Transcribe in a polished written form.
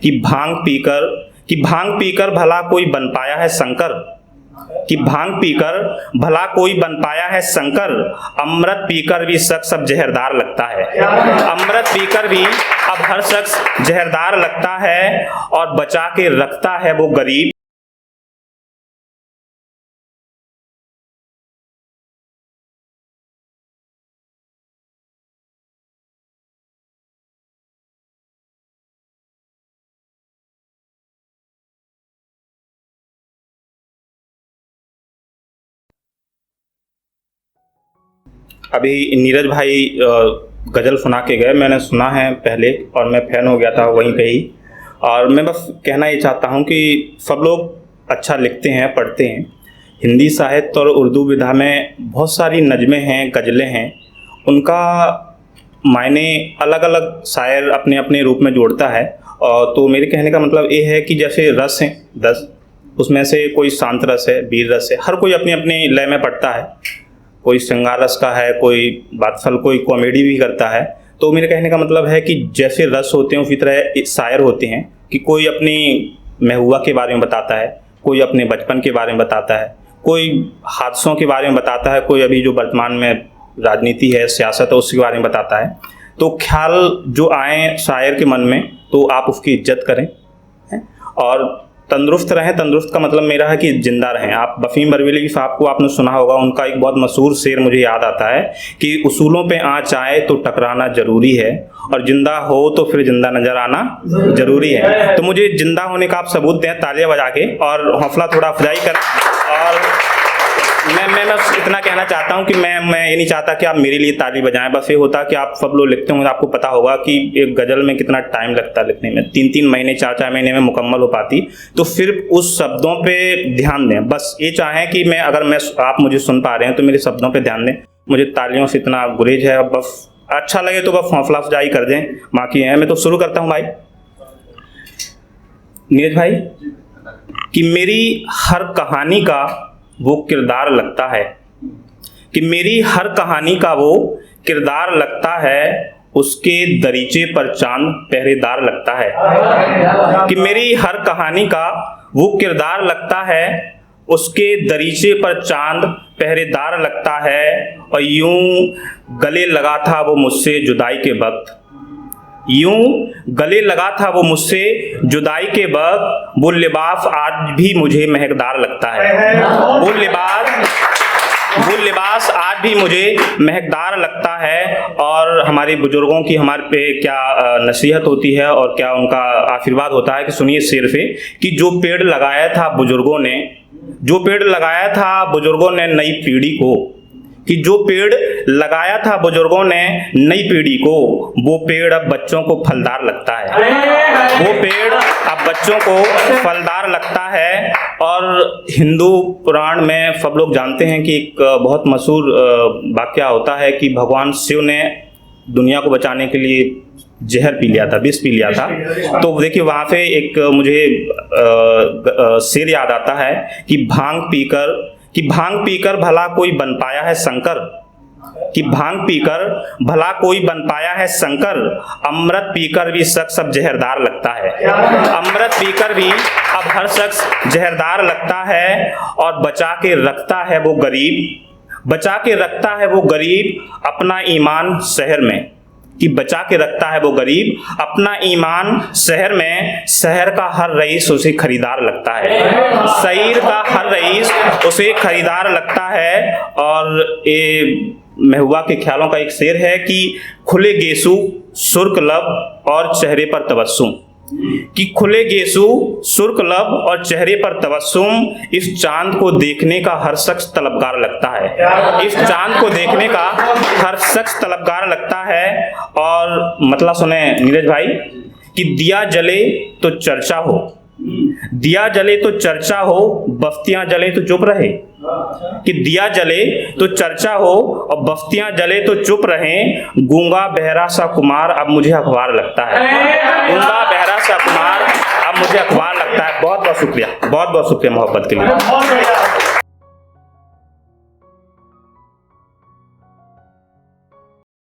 कि भांग पीकर भला कोई बन पाया है शंकर, कि भांग पीकर भला कोई बन पाया है शंकर, अमृत पीकर भी शख्स अब जहरदार लगता है। अमृत पीकर भी अब हर शख्स जहरदार लगता है और बचा के रखता है वो गरीब। अभी नीरज भाई गज़ल सुना के गए, मैंने सुना है पहले और मैं फ़ैन हो गया था वहीं पे ही। और मैं बस कहना ये चाहता हूँ कि सब लोग अच्छा लिखते हैं, पढ़ते हैं। हिंदी साहित्य और उर्दू विधा में बहुत सारी नज़में हैं, गज़लें हैं, उनका मायने अलग अलग शायर अपने अपने रूप में जोड़ता है। और तो मेरे कहने का मतलब ये है कि जैसे रस हैं 10, उसमें से कोई शांत रस है, वीर रस है, हर कोई अपनी अपनी लय में पढ़ता है। कोई श्रृंगार रस का है, कोई बातफल, कोई कॉमेडी भी करता है। तो मेरे कहने का मतलब है कि जैसे रस होते हैं उसी तरह शायर होते हैं कि कोई अपनी महबूबा के बारे में बताता है, कोई अपने बचपन के बारे में बताता है, कोई हादसों के बारे में बताता है, कोई अभी जो वर्तमान में राजनीति है, सियासत है, उसके बारे में बताता है। तो ख्याल जो आए शायर के मन में तो आप उसकी इज्जत करें और तंदुरुस्त रहें। तंदुरुस्त का मतलब मेरा है कि जिंदा रहें। आप वसीम बरवेली साहब को आपने सुना होगा, उनका एक बहुत मशहूर शेर मुझे याद आता है कि उसूलों पे आँच आए तो टकराना जरूरी है और जिंदा हो तो फिर जिंदा नजर आना जरूरी है। तो मुझे जिंदा होने का आप सबूत दें तालियां बजा के और हौसला थोड़ा अफजाई करें। और मैं बस इतना कहना चाहता हूं कि मैं ये नहीं चाहता कि आप मेरे लिए ताली बजाएं। बस ये होता कि आप सब लोग लिखते होंगे, आपको पता होगा कि एक गज़ल में कितना टाइम लगता है लिखने में, 3-3 महीने 4-4 महीने में मुकम्मल हो पाती। तो सिर्फ उस शब्दों पे ध्यान दें। बस ये चाहें कि आप मुझे सुन पा रहे हैं तो मेरे शब्दों पे ध्यान दें। मुझे तालियों से इतना गुरेज है, बस अच्छा लगे तो बस हौसला अफजाई कर दें, बाकी है। मैं तो शुरू करता हूँ भाई, नीरज भाई, कि मेरी हर कहानी का वो किरदार लगता है, कि मेरी हर कहानी का वो किरदार लगता है, उसके दरीचे पर चांद पहरेदार लगता है। कि मेरी हर कहानी का वो किरदार लगता है, उसके दरीचे पर चांद पहरेदार लगता है। और यूं गले लगा था वो मुझसे जुदाई के वक्त, यूं गले लगा था वो मुझसे जुदाई के वक्त, वो लिबास आज भी मुझे महकदार लगता है। वो लिबास आज भी मुझे महकदार लगता है। और हमारे बुजुर्गों की हमारे पे क्या नसीहत होती है और क्या उनका आशीर्वाद होता है कि सुनिए शेर से, कि जो पेड़ लगाया था बुजुर्गों ने, जो पेड़ लगाया था बुजुर्गों ने नई पीढ़ी को, कि जो पेड़ लगाया था बुजुर्गों ने नई पीढ़ी को, वो पेड़ अब बच्चों को फलदार लगता है। वो पेड़ अब बच्चों को फलदार लगता है। और हिंदू पुराण में सब लोग जानते हैं कि एक बहुत मशहूर वाकया होता है कि भगवान शिव ने दुनिया को बचाने के लिए जहर पी लिया था, विष पी लिया था। तो देखिए वहाँ से एक मुझे शेर याद आता है कि भांग पीकर भला कोई बन पाया है शंकर, कि भांग पीकर भला कोई बन पाया है शंकर, अमृत पीकर भी शख्स अब जहरदार लगता है। अमृत पीकर भी अब हर शख्स जहरदार लगता है और बचा के रखता है वो गरीब, बचा के रखता है वो गरीब अपना ईमान शहर में, कि बचा के रखता है वो गरीब अपना ईमान शहर में। शहर का हर रईस उसे खरीदार लगता है, शहर का हर रईस उसे खरीदार लगता है। और ये महबूबा के ख्यालों का एक शेर है कि खुले गेसू सुर्ख लब और चेहरे पर तबस्सुम, कि खुले गेसू सुर्ख लब और चेहरे पर तबस्सुम, इस चांद को देखने का हर शख्स तलबगार लगता है। इस चांद को देखने का हर शख्स तलबगार लगता है। और मतलब सुने नीरज भाई, कि दिया जले तो चर्चा हो, दिया जले तो चर्चा हो, बस्तियां जले तो चुप रहे, कि दिया जले तो चर्चा हो और बस्तियां जले तो चुप रहें। गूंगा बहरा सा कुमार अब मुझे अखबार लगता है, गूंगा बहरा सा कुमार अब मुझे अखबार लगता है। बहुत बहुत शुक्रिया, बहुत बहुत शुक्रिया मोहब्बत के लिए।